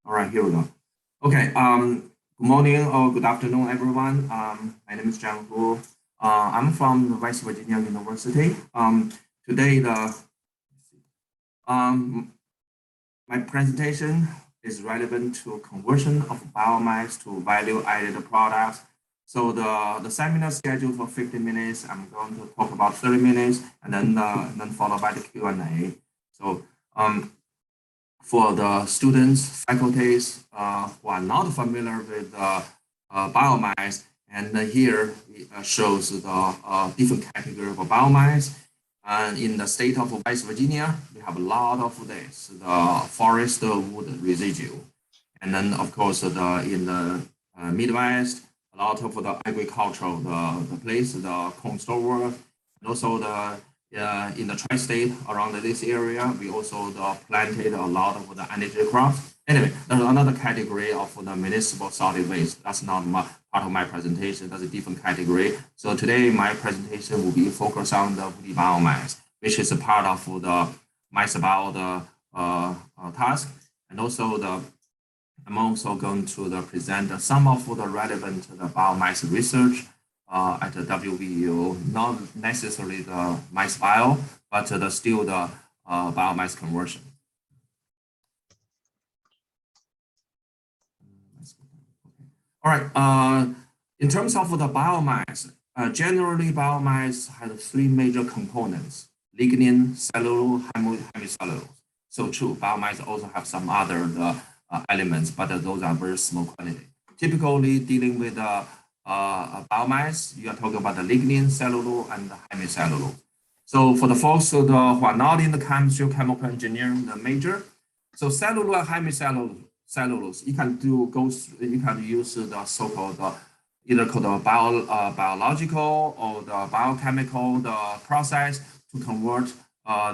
All right, here we go. Okay, good morning or good afternoon, everyone. My name is Zhang Hu. I'm from West Virginia University. Today, um, my presentation is relevant to conversion of biomass to value-added products. So the seminar scheduled for 50 minutes. I'm going to talk about 30 minutes, and then followed by the Q&A. So for the students, faculties who are not familiar with biomass, and here it shows the different category of biomass. And in the state of West Virginia, we have a lot of this, the forest wood residue. And then, of course, in the Midwest, a lot of the agricultural, the place, the corn store work, and also in the tri-state around this area, we also planted a lot of the energy crops. Anyway, there's another category of the municipal solid waste. That's not part of my presentation. That's a different category. So today, my presentation will be focused on the woody biomass, which is a part of the MassBio task. And also I'm also going to present some of the relevant biomass research at the WVU, not necessarily the MassBio, but still the biomass conversion. All right, in terms of the biomass, generally biomass has three major components: lignin, cellulose, hemicellulose. So true, biomass also have some other elements, but those are very small quantity. Typically dealing with biomass, you are talking about the lignin, cellulose, and the hemicellulose. So for the folks who are not in the chemical engineering, the major, so cellulose and hemicellulose, you can use the so-called either called the biological or the biochemical process to convert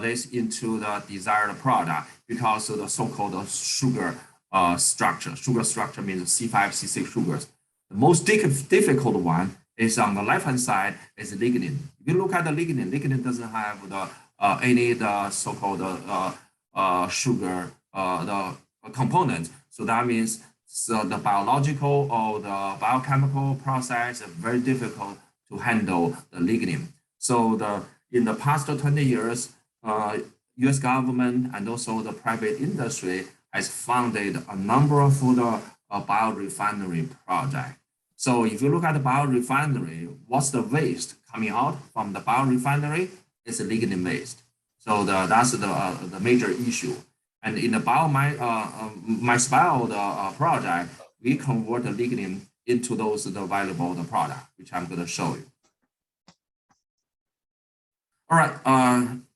this into the desired product, because of the so-called sugar structure. Sugar structure means C5, C6 sugars. The most difficult one is on the left-hand side is lignin. If you look at the lignin doesn't have any so-called sugar component. So that means the biological or the biochemical process is very difficult to handle the lignin. So in the past 20 years, U.S. government and also the private industry has funded a number of the biorefinery project. So if you look at the biorefinery, what's the waste coming out from the biorefinery? It's lignin waste. So that's the major issue. And in the MassBio project, we convert the lignin into those valuable product, which I'm going to show you. All right.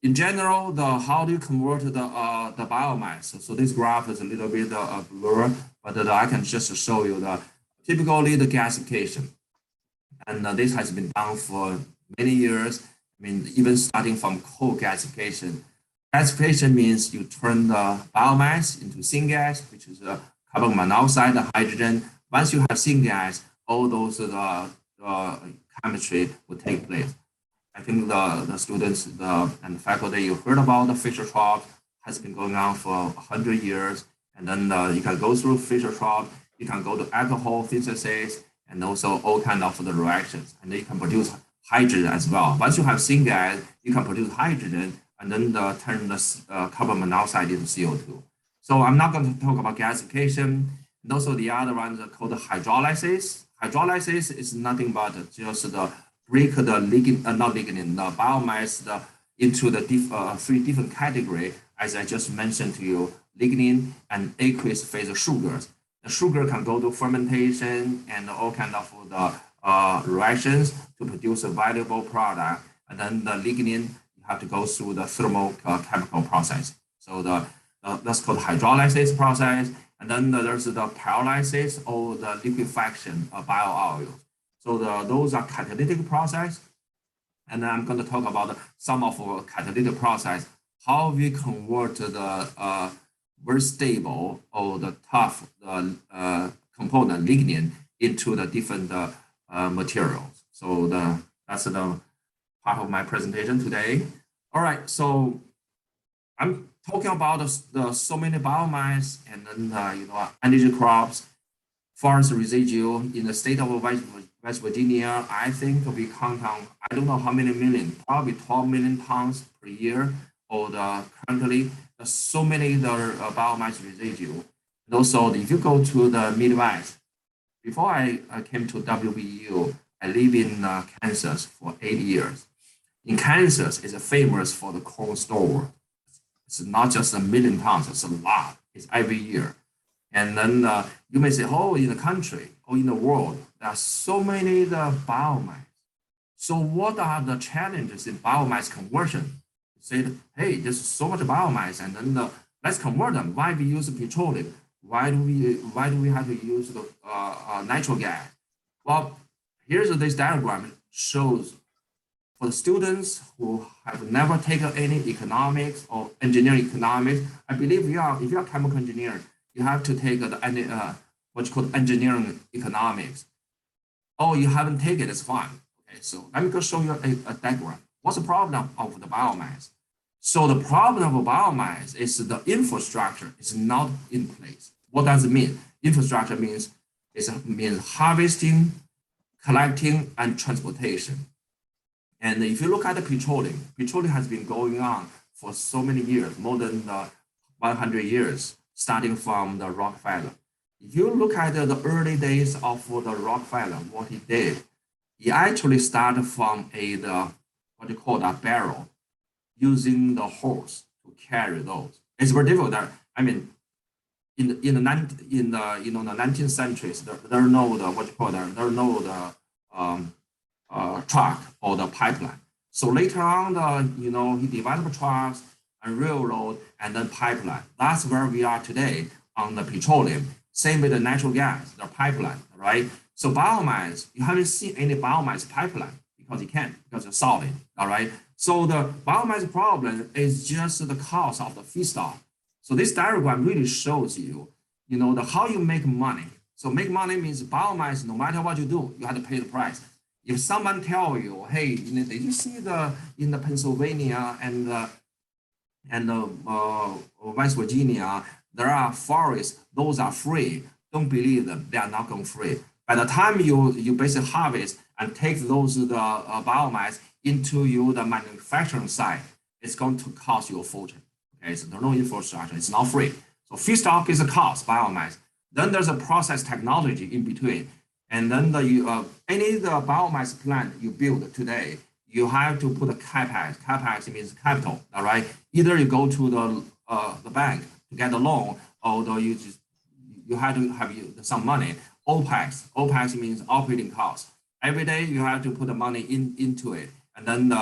In general, how do you convert the biomass? So this graph is a little bit blurred, but I can just show you typically the gasification. And this has been done for many years. I mean, even starting from coal gasification. Gasification means you turn the biomass into syngas, which is carbon monoxide, hydrogen. Once you have syngas, all those chemistry will take place. I think the students and the faculty, you heard about the Fischer-Tropsch has been going on for 100 years. And then you can go through Fischer-Tropsch, you can go to alcohol synthesis, and also all kinds of the reactions. And then you can produce hydrogen as well. Once you have syngas, you can produce hydrogen and then turn the carbon monoxide into CO2. So I'm not going to talk about gasification. And also the other ones are called hydrolysis. Hydrolysis is nothing but just break the the biomass into the three different categories, as I just mentioned to you, lignin and aqueous phase sugars. The sugar can go to fermentation and all kinds of the reactions to produce a valuable product. And then the lignin, you have to go through the thermochemical process. So that's called hydrolysis process. And then there's the pyrolysis or the liquefaction of biooils. So those are catalytic process. And then I'm going to talk about some of our catalytic process, how we convert the very stable or the tough component lignin into the different materials. So that's the part of my presentation today. All right, so I'm talking about the so many biomass and then energy crops, forest residue in the state of West Virginia, I think we count on, I don't know how many million, probably 12 million tons per year. Or currently, there's so many biomass residue. And also, if you go to the Midwest, before I came to WBU, I lived in Kansas for 8 years. In Kansas, it's famous for the corn store. It's not just a million tons, it's a lot. It's every year. And then you may say, oh, in the country or in the world, there are so many biomass. So what are the challenges in biomass conversion? You say, hey, there's so much biomass, and then let's convert them. Why we use petroleum? Why do we have to use the natural gas? Well, here's this diagram. It shows for the students who have never taken any economics or engineering economics. I believe if you are a chemical engineer, you have to take what you call engineering economics. Oh, you haven't taken it, it's fine. Okay, so let me go show you a diagram. What's the problem of the biomass? So the problem of biomass is the infrastructure is not in place. What does it mean? Infrastructure means harvesting, collecting, and transportation. And if you look at the petroleum has been going on for so many years, more than 100 years, starting from the Rockefeller. If you look at the early days of the Rockefeller, what he did, he actually started from what you call a barrel, using the hose to carry those. It's very difficult. I mean, in the 19th centuries, there are no truck or the pipeline. So later on, he developed trucks and railroad and then pipeline. That's where we are today on the petroleum. Same with the natural gas, the pipeline, right? So biomass, you haven't seen any biomass pipeline because you can't, because it's solid, all right? So the biomass problem is just the cost of the feedstock. So this diagram really shows you, how you make money. So make money means biomass, no matter what you do, you have to pay the price. If someone tell you, hey, did you see in the Pennsylvania and West Virginia, there are forests, those are free. Don't believe them, they are not going free. By the time you basically harvest and take those biomass into the manufacturing site, it's going to cost you a fortune. Okay, so there's no infrastructure, it's not free. So feedstock is a cost, biomass. Then there's a process technology in between. And then any biomass plant you build today, you have to put a capex. Capex means capital, all right? Either you go to the bank to get a loan, or you have to have some money. OPEX means operating costs. Every day you have to put the money into it, and then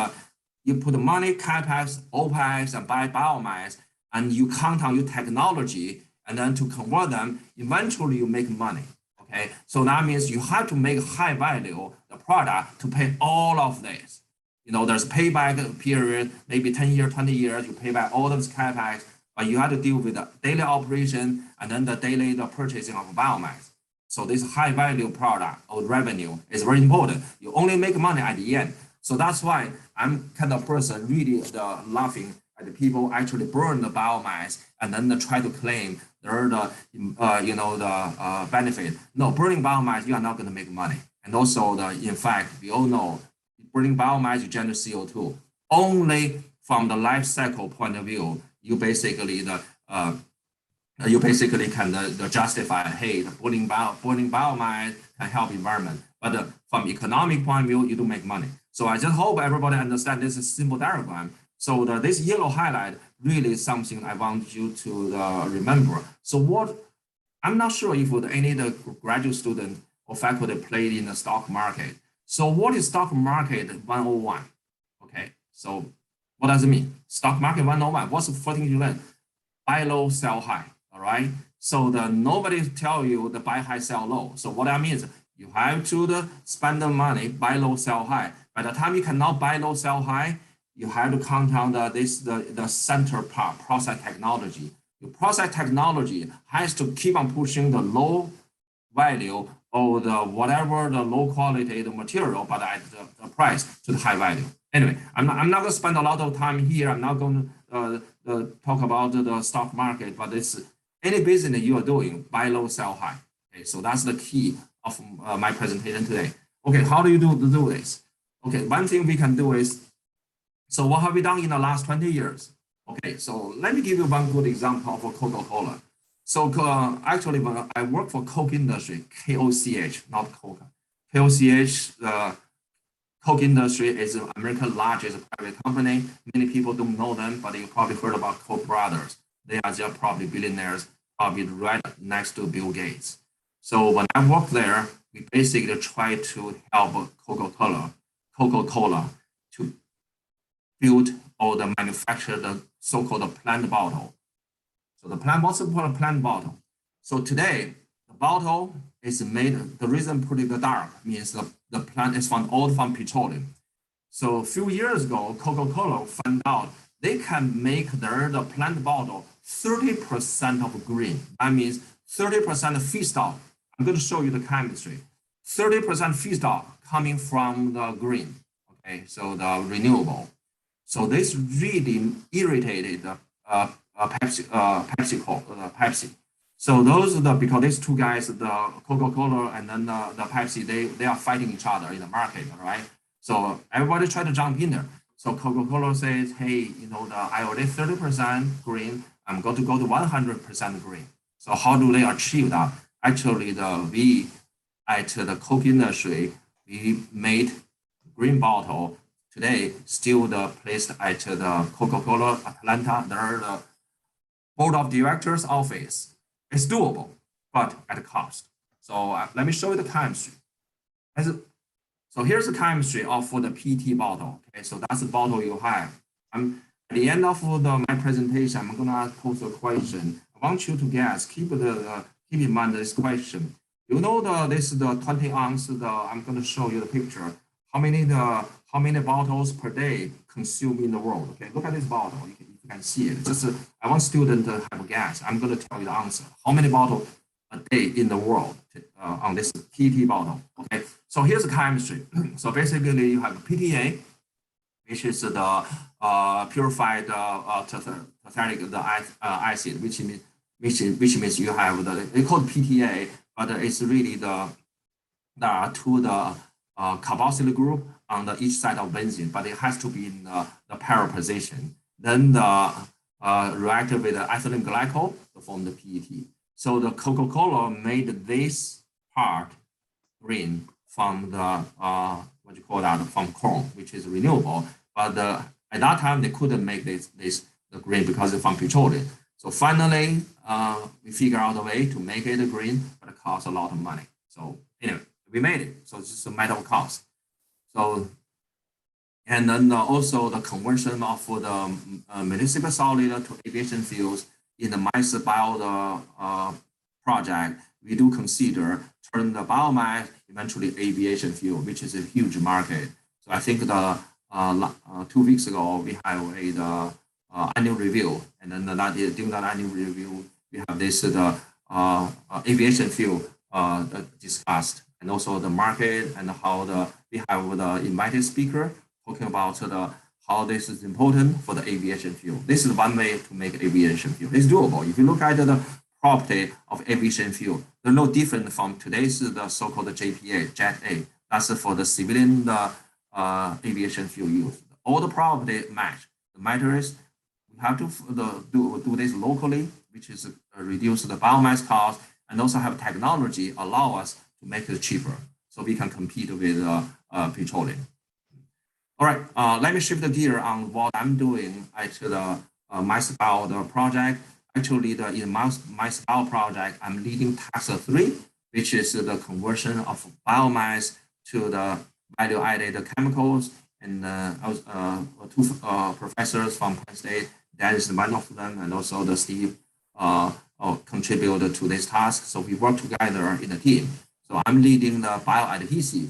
you put the money, capex, OPEX, and buy biomass, and you count on your technology, and then to convert them, eventually you make money. Okay, so that means you have to make high value the product to pay all of this. There's a payback period, maybe 10 years, 20 years, you pay back all of this capex, but you have to deal with the daily operation and then the purchasing of biomass. So this high value product or revenue is very important. You only make money at the end. So that's why I'm kind of person really laughing at the people actually burn the biomass and then try to claim they're the benefit. No, burning biomass, you are not going to make money. And also in fact, we all know burning biomass, you generate CO2. Only from the life cycle point of view, you basically can justify, hey, the burning biomass can help environment. But from economic point of view, you don't make money. So I just hope everybody understand this is simple diagram. So this yellow highlight really is something I want you to remember. So I'm not sure if any of the graduate student or faculty played in the stock market. So what is stock market 101? Okay, so what does it mean? Stock market 101, what's the first thing you learn? Buy low, sell high, all right? So nobody tell you the buy high, sell low. So what that means, you have to spend the money, buy low, sell high. By the time you cannot buy low, sell high, you have to count on the center part, process technology. The process technology has to keep on pushing the low value or whatever the low quality the material, but at the price to the high value. Anyway, I'm not going to spend a lot of time here. I'm not going to talk about the stock market, but it's any business you are doing, buy low, sell high. Okay, so that's the key of my presentation today. Okay, how do you do this? Okay, one thing we can do is, so what have we done in the last 20 years? Okay, so let me give you one good example of Coca-Cola. So actually, when I work for Coke industry, KOCH, not Coca. KOCH, the Coke industry is America's largest private company. Many people don't know them, but you probably heard about Koch brothers. They are just probably billionaires, probably right next to Bill Gates. So when I work there, we basically try to help Coca-Cola to build or the manufacture the so-called plant bottle. So the plant, what's the plant bottle? So today, the bottle is made, the reason put it dark means the plant is all from petroleum. So a few years ago, Coca-Cola found out they can make the plant bottle 30% of green. That means 30% feedstock. I'm going to show you the chemistry. 30% feedstock coming from the green. Okay, so the renewable. So this really irritated Pepsi. So those because these two guys, the Coca-Cola and then the Pepsi, they are fighting each other in the market, right? So everybody try to jump in there. So Coca-Cola says, hey, I already 30% green. I'm going to go to 100% green. So how do they achieve that? Actually, we at the Coke industry, we made green bottle. Today, still placed at the Coca-Cola Atlanta, the board of directors office. It's doable, but at a cost. So let me show you the chemistry. So here's the chemistry for the PT bottle. Okay, so that's the bottle you have. At the end of my presentation, I'm gonna pose a question. I want you to guess. Keep in mind this question. You know this is the 20 ounce. I'm gonna show you the picture. How many bottles per day consumed in the world? Okay, look at this bottle. You can see it. Just I want students to have a guess. I'm going to tell you the answer. How many bottles a day in the world on this PT bottle? Okay, so here's the chemistry. So basically, you have PTA, which is the purified tetracyclic acid, which means you have they call it PTA, but it's really there are two carboxyl group on each side of benzene, but it has to be in the para position. Then reacted with the ethylene glycol to form the PET. So the Coca-Cola made this part green from the from corn, which is renewable. But at that time they couldn't make the green because it's from petroleum. So finally, we figure out a way to make it green, but it costs a lot of money. So anyway, we made it. So it's just a matter of cost. So and then also the conversion of the municipal solid to aviation fuels in the MICE Bio project, we do consider turn the biomass eventually aviation fuel, which is a huge market. So I think 2 weeks ago we have a annual review, and then during that annual review we have this aviation fuel discussed, and also the market and how we have the invited speaker talking about how this is important for the aviation fuel. This is one way to make aviation fuel. It's doable. If you look at the property of aviation fuel, they're no different from today's the so-called JPA, Jet A. That's for the civilian aviation fuel use. All the property match. The matter is we have to do this locally, which is reduce the biomass cost, and also have technology allow us to make it cheaper, so we can compete with petroleum. All right, let me shift the gear on what I'm doing at the MICE Bio project. Actually, in MICE Bio project, I'm leading task 3, which is the conversion of biomass to the value-added chemicals. And two professors from Penn State, that is one of them, and also the Steve contributed to this task. So we work together in a team. So I'm leading the bioadhesive.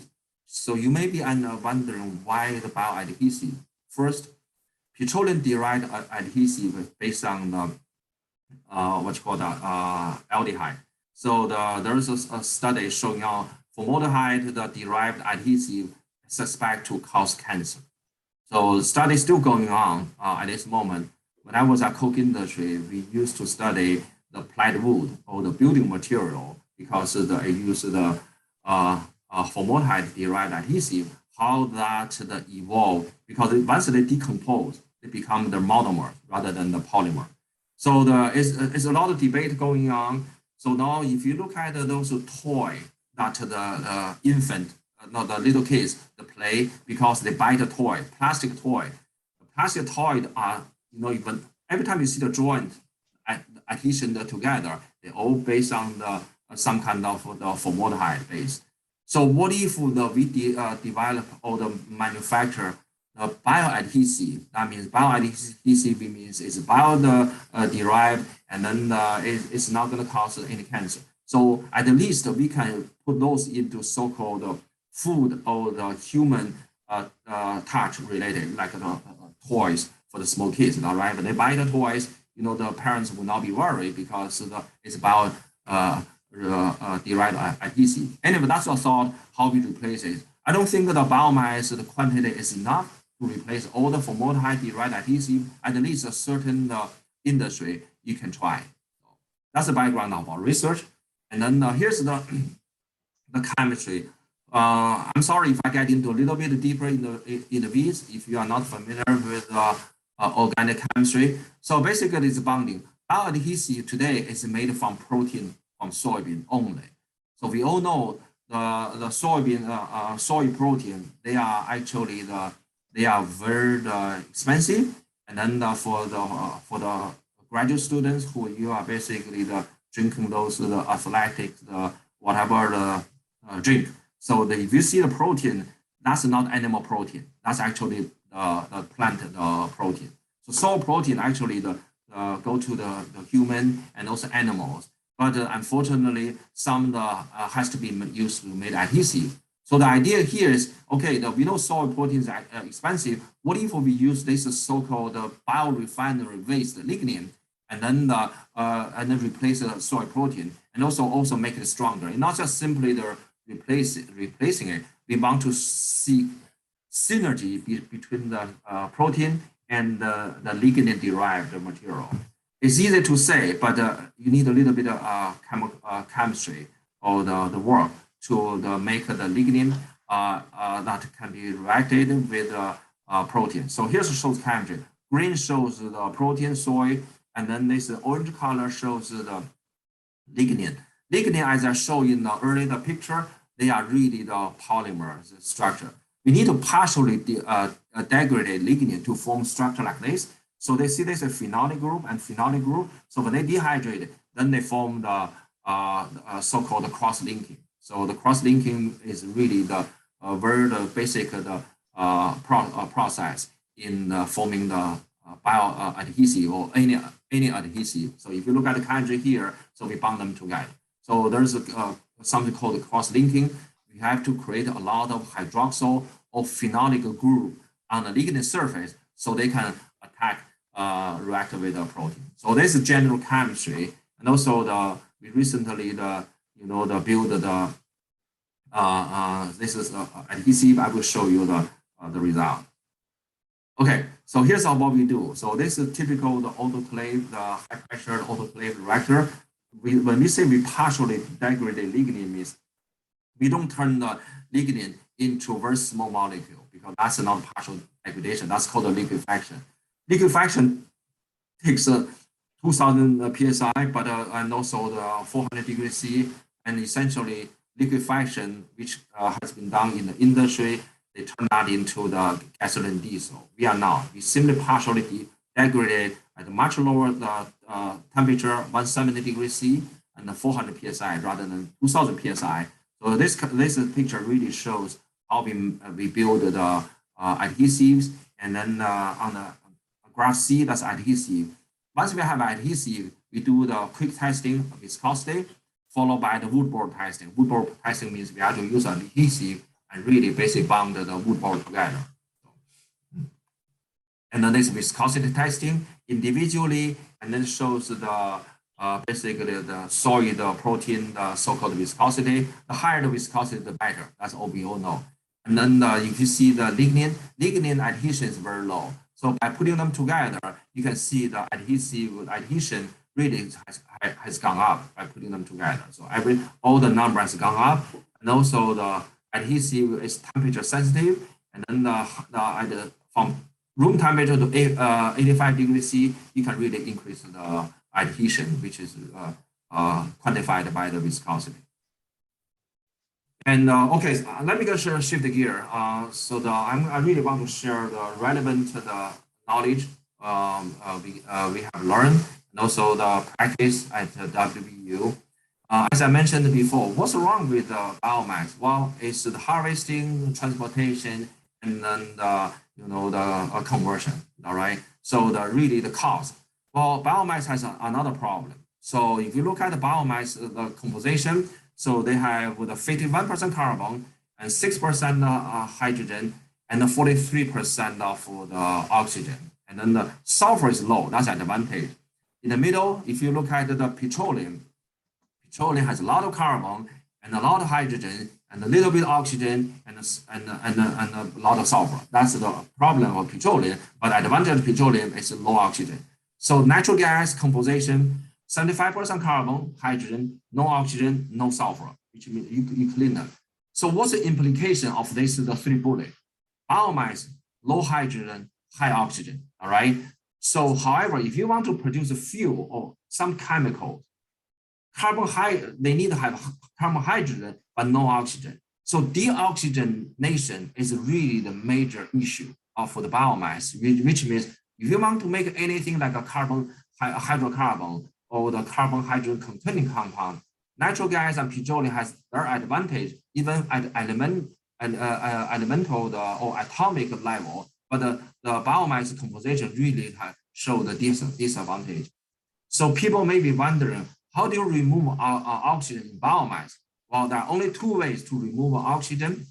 So you may be wondering why the bioadhesive. First, petroleum-derived adhesive based on the aldehyde. So there's a study showing out formaldehyde, the derived adhesive, suspect to cause cancer. So the study is still going on at this moment. when I was at coke industry, we used to study the plywood or the building material because it used the formaldehyde derived adhesive, how that evolve, because once they decompose, they become the monomer rather than the polymer. So it's a lot of debate going on. So now if you look at those toy that the infant, not the little kids, they play because they buy the toy, plastic toy. The plastic toy are, even every time you see the joint adhesion together, they all based on the some kind of the formaldehyde base. So what if we develop or the manufacture the bioadhesive? That means bioadhesive means it's bio derived, and then it's not going to cause any cancer. So at least we can put those into so-called food or the human touch related, like the toys for the small kids. All right, when they buy the toys, the parents will not be worried because it's about derived adhesive. Anyway, that's a thought how we replace it. I don't think the biomass the quantity is enough to replace all the formaldehyde derived adhesive. At least a certain industry you can try. So that's the background of our research. And then here's the chemistry. I'm sorry if I get into a little bit deeper in the weeds if you are not familiar with organic chemistry. So basically, it's bonding. Bioadhesive today is made from protein from soybean only. So we all know the soybean soy protein. They are actually they are very expensive. And then for the graduate students who you are basically drinking those the athletics whatever drink. So if you see the protein, that's not animal protein. That's actually the plant protein. So soy protein actually go to the human and also animals. But unfortunately, some has to be used to make adhesive. So the idea here is, okay, we know soy proteins are expensive. What if we use this so-called biorefinery waste lignin, and then replace the soy protein, and also make it stronger, and not just simply replacing it. We want to see synergy between the protein and the lignin derived material. It's easy to say, but you need a little bit of chemistry or the work to make the lignin that can be reacted with protein. So here's shows chemistry. Green shows the protein soy, and then this orange color shows the lignin. Lignin, as I show in the earlier picture, they are really the polymer structure. We need to partially degrade lignin to form structure like this. So they see there's a phenolic group and phenolic group. So when they dehydrate it, then they form the so-called cross-linking. So the cross-linking is really the very basic process in forming the bioadhesive or any adhesive. So if you look at the chemistry here, so we bond them together. So there's something called cross-linking. We have to create a lot of hydroxyl or phenolic group on the lignin surface so they can attack react with the protein. So this is general chemistry, and also we recently build this is adhesive. I will show you the result. Okay, so here's what we do. So this is typical the autoclave, the high pressure autoclave reactor. When we say we partially degrade the lignin, means we don't turn the lignin into a very small molecule because that's not partial degradation. That's called a liquefaction. Liquefaction takes 2000 psi, but and also the 400 degrees C, and essentially liquefaction, which has been done in the industry, they turn that into the gasoline diesel. We are not. We simply partially degrade at a much lower temperature, 170 degrees C, and 400 psi rather than 2000 psi. So this picture really shows how we build the adhesives, and then on the graph C, that's adhesive. Once we have adhesive, we do the quick testing of viscosity, followed by the wood board testing. Wood board testing means we have to use adhesive and really basically bond the wood board together. And then this viscosity testing individually, and then shows the basically the soy, the protein, the so-called viscosity. The higher the viscosity, the better. That's all we all know. And then if you see the lignin adhesion is very low. So by putting them together, you can see the adhesion really has gone up by putting them together. So all the number has gone up, and also the adhesive is temperature sensitive, and then from room temperature to 85 degrees C, you can really increase the adhesion, which is quantified by the viscosity. And okay, so let me just shift the gear. I really want to share the relevant knowledge we have learned, and also the practice at WBU. As I mentioned before, what's wrong with biomass? Well, it's the harvesting, transportation, and then the conversion. All right. So really the cost. Well, biomass has another problem. So if you look at the biomass, the composition, so they have with a 51% carbon and 6% hydrogen and 43% of the oxygen. And then the sulfur is low. That's an advantage. In the middle, if you look at the petroleum has a lot of carbon and a lot of hydrogen and a little bit of oxygen and a lot of sulfur. That's the problem of petroleum. But the advantage of petroleum is low oxygen. So natural gas composition, 75% carbon, hydrogen, no oxygen, no sulfur, which means you clean them. So what's the implication of this, the three bullets? Biomass, low hydrogen, high oxygen, all right? So however, if you want to produce a fuel or some chemical, they need to have carbon hydrogen, but no oxygen. So deoxygenation is really the major issue for the biomass, which means if you want to make anything like a hydrocarbon or the carbon hydrogen containing compound, natural gas and petroleum has their advantage, even at elemental or atomic level, but the biomass composition really show the disadvantage. So people may be wondering, how do you remove oxygen in biomass? Well, there are only two ways to remove oxygen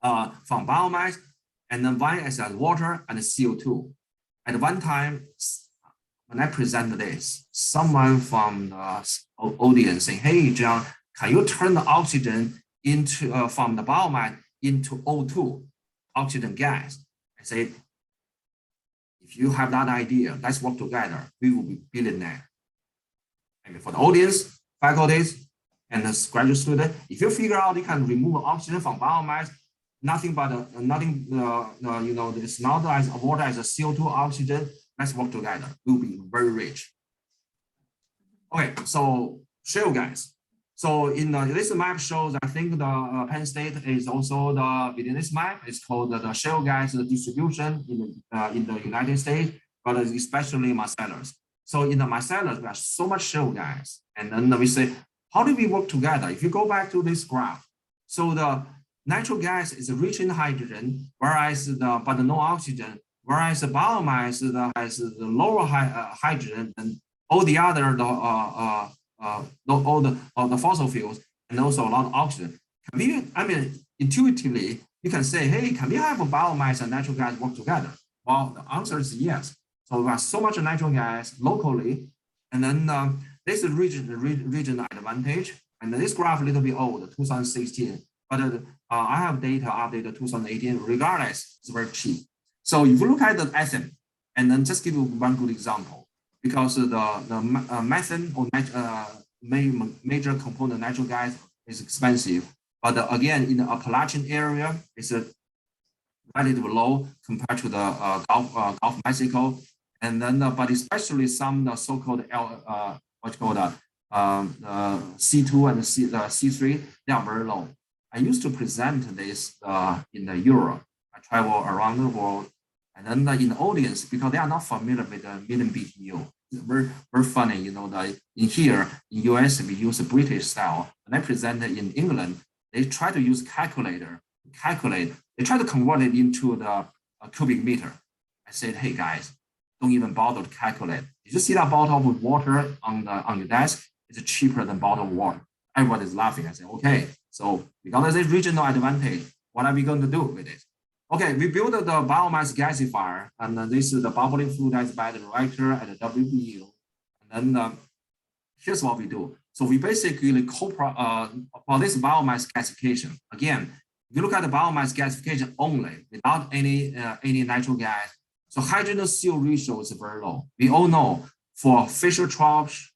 from biomass, and then one is as water and CO2. At one time, when I present this, someone from the audience saying, "Hey, John, can you turn the oxygen into from the biomass into O2, oxygen gas?" I said, if you have that idea, let's work together. We will be billionaire. And for the audience, faculties, and the graduate student, if you figure out you can remove oxygen from biomass, nothing but it's not as water as a CO2 oxygen. Let's work together. We'll be very rich. Okay, so shale gas. So in this map shows, I think the Penn State is also within this map. It's called the shale gas distribution in the United States, but especially Marcellus. So in the Marcellus, there's so much shale gas, and then we say, how do we work together? If you go back to this graph, so the natural gas is rich in hydrogen, whereas but no oxygen. Whereas the biomass has the lower hydrogen than all the other all the fossil fuels, and also a lot of oxygen. Intuitively, you can say, hey, can we have a biomass and natural gas work together? Well, the answer is yes. So we have so much natural gas locally, and then this is regional advantage. And this graph a little bit old, 2016, but I have data updated 2018. Regardless, it's very cheap. So if you look at the ethane, and then just give you one good example, because the methane or major component natural gas is expensive, but again in the Appalachian area, it's relatively low compared to the Gulf of Mexico, and then but especially some so-called C2 and C3, they are very low. I used to present this in Europe. I travel around the world. And then in the audience, because they are not familiar with the million BTU, it's very, very funny, in here, in US, we use a British style. When I presented in England, they try to use calculator, they try to convert it into the cubic meter. I said, hey guys, don't even bother to calculate. Did you see that bottle with water on your desk? It's cheaper than bottled water. Everybody's laughing. I said, okay, so because of this regional advantage, what are we going to do with it? Okay, we built the biomass gasifier, and this is the bubbling fluidized by the reactor at the WBU. And then here's what we do. So we basically for this biomass gasification. Again, if you look at the biomass gasification only, without any natural gas, So hydrogen to CO ratio is very low. We all know for Fischer-Tropsch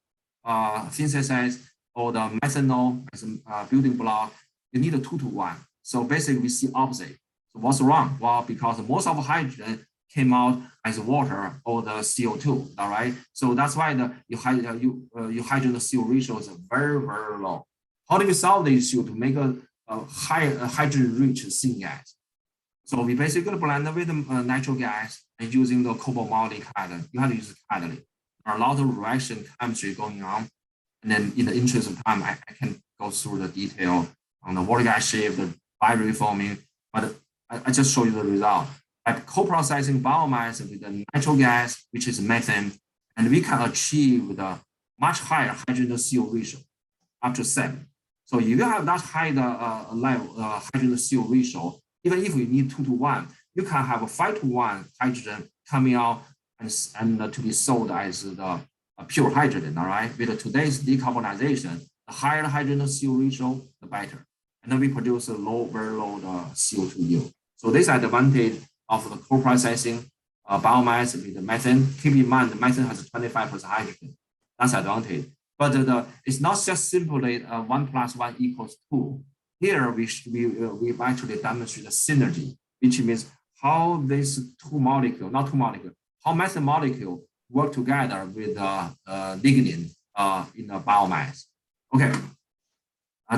synthesis or the methanol as a building block, you need a 2-to-1. So basically we see opposite. So what's wrong? Well, because most of hydrogen came out as water or the CO2, all right? So that's why your hydrogen to CO ratio is very, very low. How do we solve the issue to make a hydrogen-rich syngas? So we basically blend with natural gas and using the cobalt moly catalyst. You have to use catalyst. There are a lot of reaction chemistry going on. And then in the interest of time, I can go through the detail on the water gas shift, the bioreforming, but I just show you the result. Like co-processing biomass with the natural gas, which is methane, and we can achieve the much higher hydrogen to CO ratio, up to 7. So if you have that high level hydrogen to CO ratio, even if you need 2-to-1, you can have a 5-to-1 hydrogen coming out and to be sold as the pure hydrogen, all right? With today's decarbonization, the higher the hydrogen to CO ratio, the better. And then we produce a very low CO2 yield. So this advantage of the co-processing biomass with the methane. Keep in mind, the methane has 25% hydrogen. That's advantage. But it's not just simply 1 + 1 = 2. Here, we've actually demonstrated synergy, which means how these how methane molecule work together with lignin in the biomass. Okay.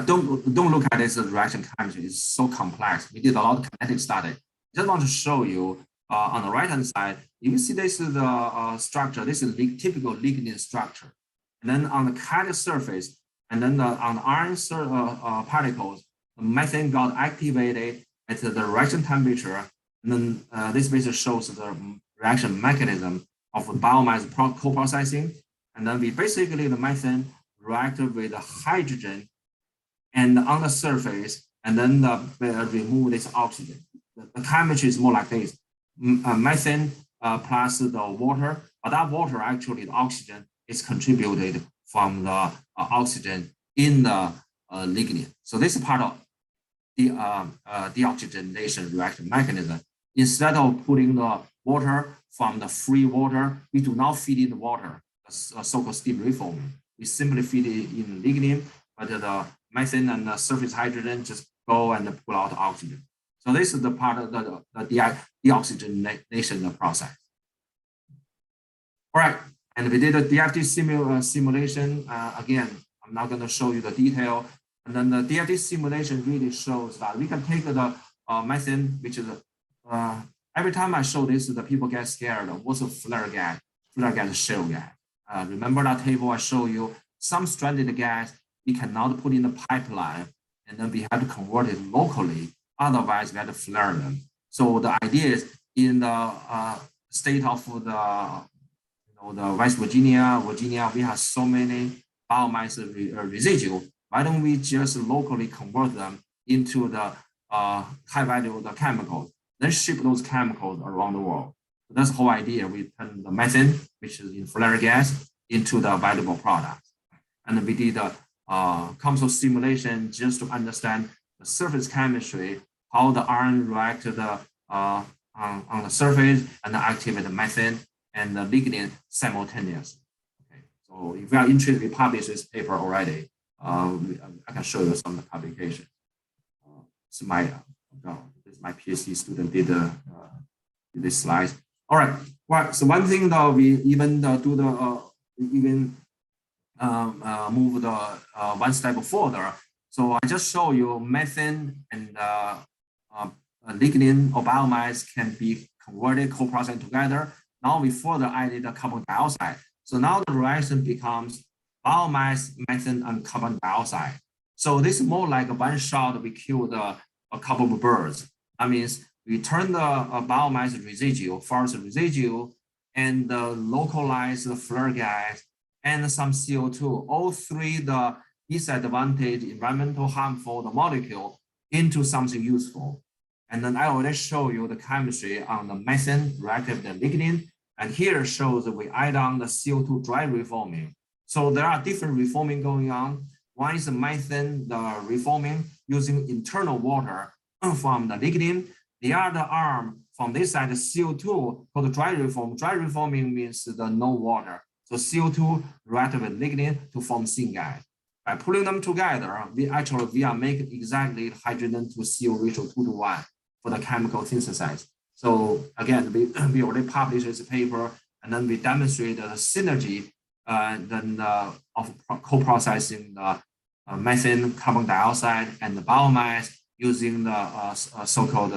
Don't look at this reaction chemistry. It's so complex. We did a lot of kinetic study. Just want to show you on the right-hand side, you see this is the structure. This is typical lignin structure. And then on the catalyst surface, and then on the iron particles, the methane got activated at the reaction temperature. And then this basically shows the reaction mechanism of biomass co-processing. And then we basically, the methane reacted with the hydrogen and on the surface, and then remove this oxygen. The chemistry is more like this. Methane plus the water, but that water actually, the oxygen is contributed from the oxygen in the lignin. So this is part of the deoxygenation reaction mechanism. Instead of putting the water from the free water, we do not feed in the water, so-called steam reforming. We simply feed it in lignin, but the methane and the surface hydrogen just go and pull out oxygen. So this is the part of the deoxygenation process. All right, and we did a DFT simulation. Again, I'm not going to show you the detail. And then the DFT simulation really shows that we can take the methane, which is every time I show this, the people get scared. What's a flare gas? Flare gas is shale gas. Remember that table I showed you? Some stranded gas we cannot put in the pipeline, and then we have to convert it locally. Otherwise, we have to flare them. So the idea is in the state of the West Virginia, we have so many biomass residue. Why don't we just locally convert them into the high value of the chemicals, then ship those chemicals around the world? So that's the whole idea. We turn the methane, which is in flare gas, into the valuable product. And we did COMSOL simulation just to understand the surface chemistry, how the iron reacted on the surface and activate the methane and the lignin simultaneously. Okay. So if you are interested, we published this paper already. I can show you some of the publication. It's my PhD student did this slide. All right. Well, so one thing that we even do the move the one step further. So I just show you methane and lignin or biomass can be converted, co-processed together. Now we further added the carbon dioxide. So now the reaction becomes biomass, methane, and carbon dioxide. So this is more like a one shot we killed a couple of birds. That means we turn the biomass residue, forest residue, and localize the flare gas and some CO2, all three the disadvantaged, environmental harmful, the molecule into something useful. And then I already show you the chemistry on the methane reactive with the lignin. And here shows that we add on the CO2 dry reforming. So there are different reforming going on. One is the methane, the reforming using internal water from the lignin. The other arm from this side, CO2 for the dry reform. Dry reforming means the no water. So CO2 react with lignin to form syngas. By pulling them together, we are making exactly hydrogen to CO ratio 2:1 for the chemical synthesis. So again, we already published this paper, and then we demonstrate the synergy of co-processing the methane, carbon dioxide, and the biomass using the so-called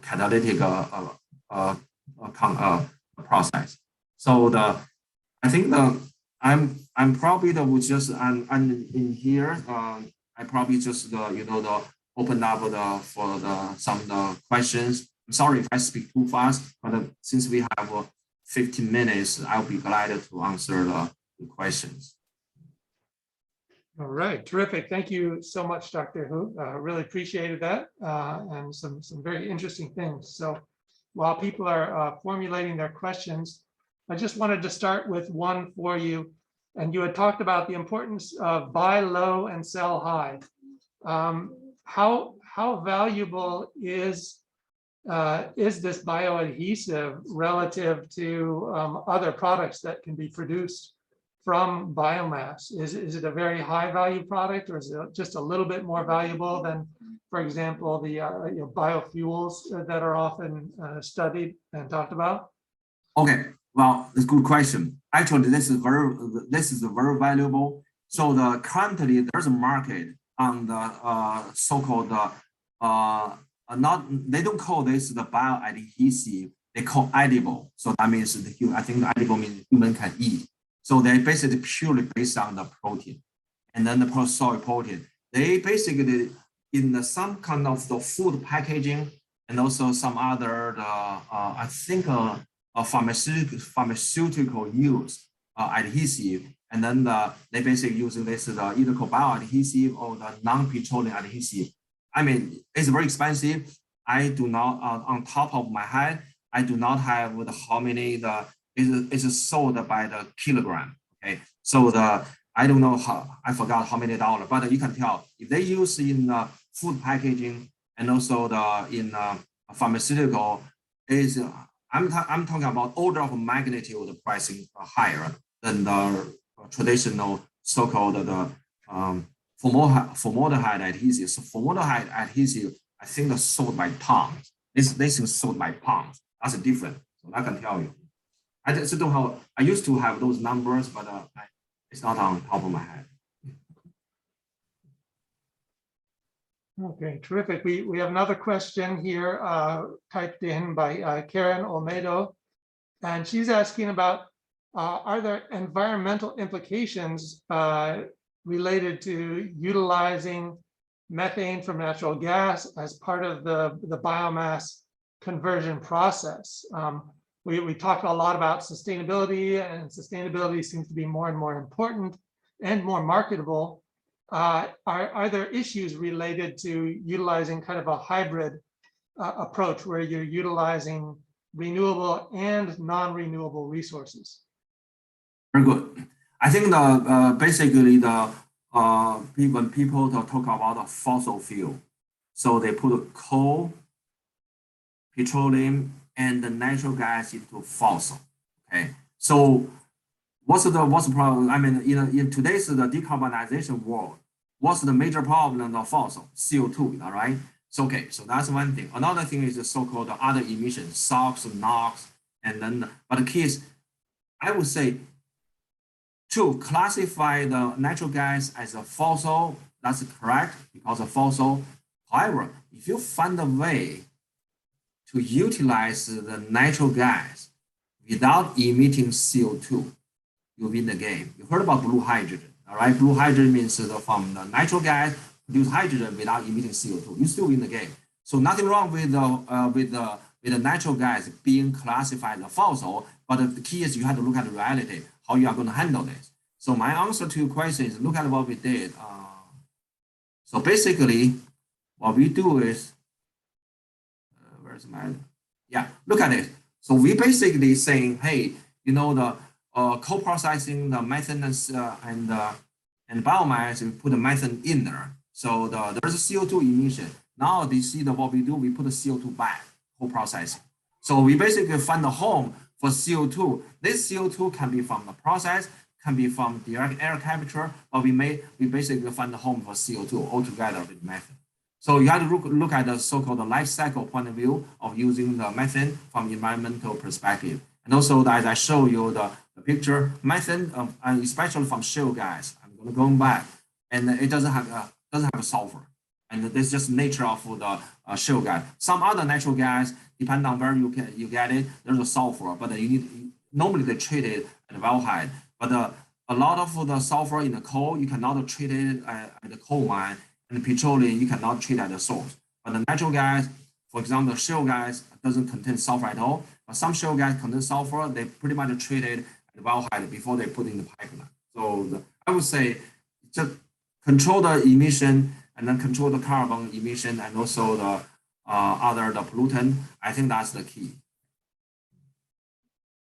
catalytic process. So I think I'm probably I'm in here. I probably just open up for some questions. I'm sorry if I speak too fast, but since we have 15 minutes, I'll be glad to answer the questions. All right, terrific. Thank you so much, Dr. Hu. Really appreciated that and some very interesting things. So while people are formulating their questions, I just wanted to start with one for you. And you had talked about the importance of buy low and sell high. How valuable is this bioadhesive relative to other products that can be produced from biomass? Is it a very high value product, or is it just a little bit more valuable than, for example, the biofuels that are often studied and talked about? Okay, well, that's a good question. Actually, this is very valuable. So currently there's a market on the so-called they don't call this the bioadhesive, they call edible. So that means I think the edible means human can eat. So they basically purely based on the protein, and then the soy protein. They basically in some kind of the food packaging, and also some other I think pharmaceutical use adhesive, and then they basically using this either called bioadhesive or the non-petroleum adhesive. I mean, it's very expensive. I do not on top of my head, I do not have how many it's sold by the kilogram. Okay, so I don't know I forgot how many dollars, but you can tell if they use in food packaging and also in pharmaceutical is I'm talking about order of magnitude the pricing higher than the traditional so-called formaldehyde adhesive. So formaldehyde adhesive, I think they're sold by tons. This is sold by pounds. That's different. So I can tell you. I just don't have. I used to have those numbers, but it's not on top of my head. Okay, terrific. We have another question here typed in by Karen Olmedo, and she's asking about are there environmental implications related to utilizing methane from natural gas as part of the biomass conversion process? We talked a lot about sustainability, and sustainability seems to be more and more important and more marketable. Are there issues related to utilizing kind of a hybrid approach where you're utilizing renewable and non-renewable resources? Very good. I think basically when people talk about the fossil fuel, so they put coal, petroleum, and the natural gas into fossil. Okay, so what's the problem? I mean, in today's decarbonization world, what's the major problem of fossil? CO2, all right? So okay, so that's one thing. Another thing is the so-called other emissions, SOx, NOx, and then but the key is, I would say, to classify the natural gas as a fossil, that's correct because of fossil. However, if you find a way to utilize the natural gas without emitting CO2, you win the game. You heard about blue hydrogen, all right? Blue hydrogen means from the natural gas produce hydrogen without emitting CO2. You still win the game. So nothing wrong with the natural gas being classified as fossil, but the key is you have to look at the reality, how you are going to handle this. So my answer to your question is look at what we did. So basically, what we do is look at it. So we basically saying, hey, the co-processing the methane and biomass, we put the methane in there. So there's a CO2 emission. Now you see what we do, we put the CO2 back, whole process. So we basically find a home for CO2. This CO2 can be from the process, can be from direct air capture, but we basically find a home for CO2 altogether with methane. So you have to look at the so-called life cycle point of view of using the methane from environmental perspective. And also, as I show you the picture, methane, especially from shale gas, I'm going to go back, and it doesn't have a sulfur. And this is just nature of the shale gas. Some other natural gas, depending on where you get it, there's a sulfur, but normally they treat it at wellhead. But a lot of the sulfur in the coal, you cannot treat it at the coal mine, and the petroleum you cannot treat at the source. But the natural gas, for example, shale gas doesn't contain sulfur at all. But some shale gas contain sulfur. They pretty much treat it at the wellhead before they put in the pipeline. So I would say just control the emission and then control the carbon emission and also the pollutant. I think that's the key.